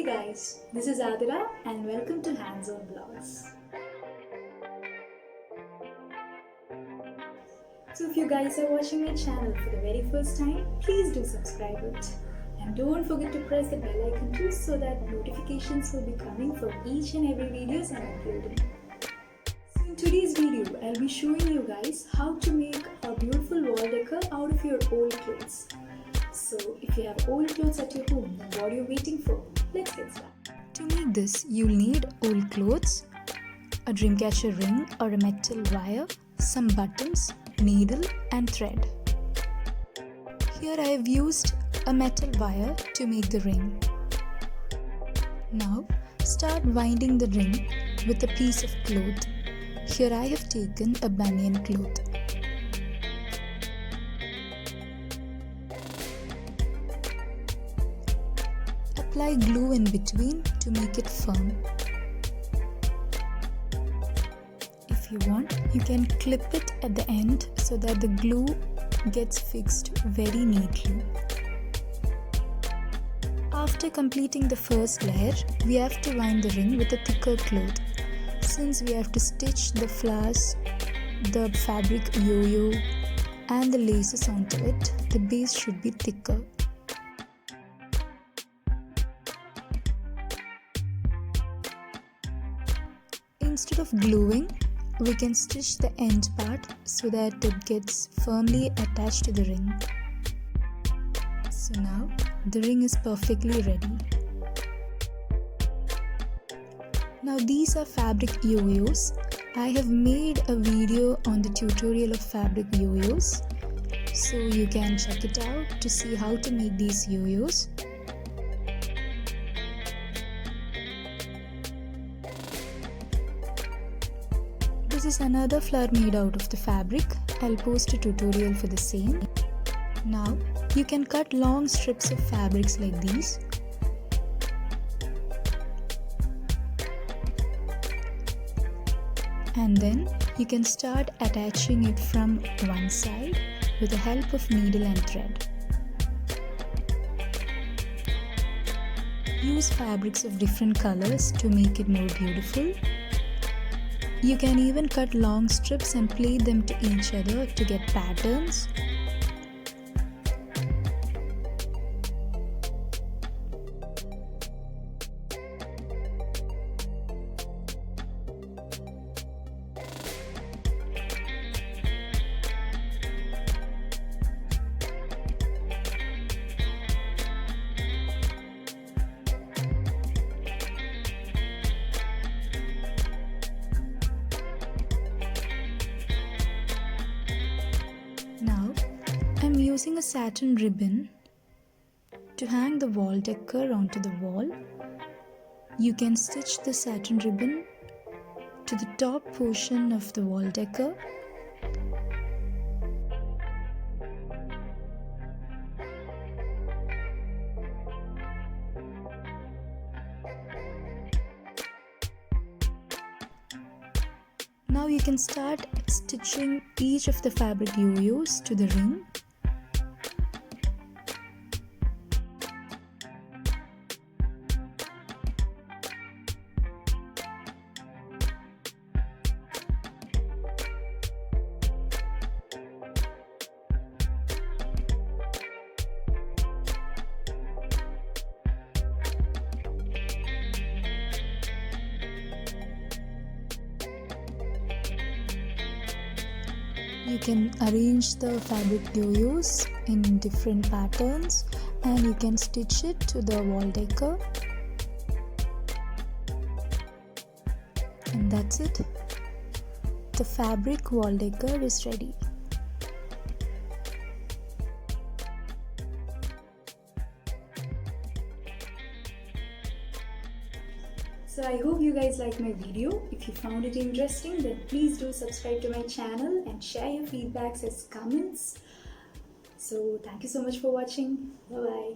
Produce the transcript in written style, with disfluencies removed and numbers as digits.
guys, this is Adira and welcome to Hands On Vlogs. So if you guys are watching my channel for the very first time, please do subscribe it. And don't forget to press the bell icon too so that notifications will be coming for each and every videos I'm uploading. So in today's video, I'll be showing you guys how to make a beautiful wall decor out of your old clothes. So if you have old clothes at your home, then what are you waiting for? Let's get started. To make this, you'll need old clothes, a dreamcatcher ring or a metal wire, some buttons, needle and thread. Here I have used a metal wire to make the ring. Now start winding the ring with a piece of cloth. Here I have taken a banyan cloth. Apply glue in between to make it firm. If you want, you can clip it at the end so that the glue gets fixed very neatly. After completing the first layer, we have to wind the ring with a thicker cloth. Since we have to stitch the flowers, the fabric yo-yo and the laces onto it, the base should be thicker. Instead of gluing, we can stitch the end part so that it gets firmly attached to the ring. So now the ring is perfectly ready. Now these are fabric yo-yos. I have made a video on the tutorial of fabric yo-yos, so you can check it out to see how to make these yo-yos. This is another flower made out of the fabric. I'll post a tutorial for the same. Now you can cut long strips of fabrics like these. And then you can start attaching it from one side with the help of needle and thread. Use fabrics of different colors to make it more beautiful. You can even cut long strips and plait them to each other to get patterns. Now, I'm using a satin ribbon to hang the wall decor onto the wall. You can stitch the satin ribbon to the top portion of the wall decor. Now you can start stitching each of the fabric yo-yos to the ring. You can arrange the fabric yo-yos in different patterns and you can stitch it to the wall decor. And that's it. The fabric wall decor is ready. So I hope you guys like my video. If you found it interesting, then please do subscribe to my channel and share your feedbacks as comments. So thank you so much for watching. Bye bye.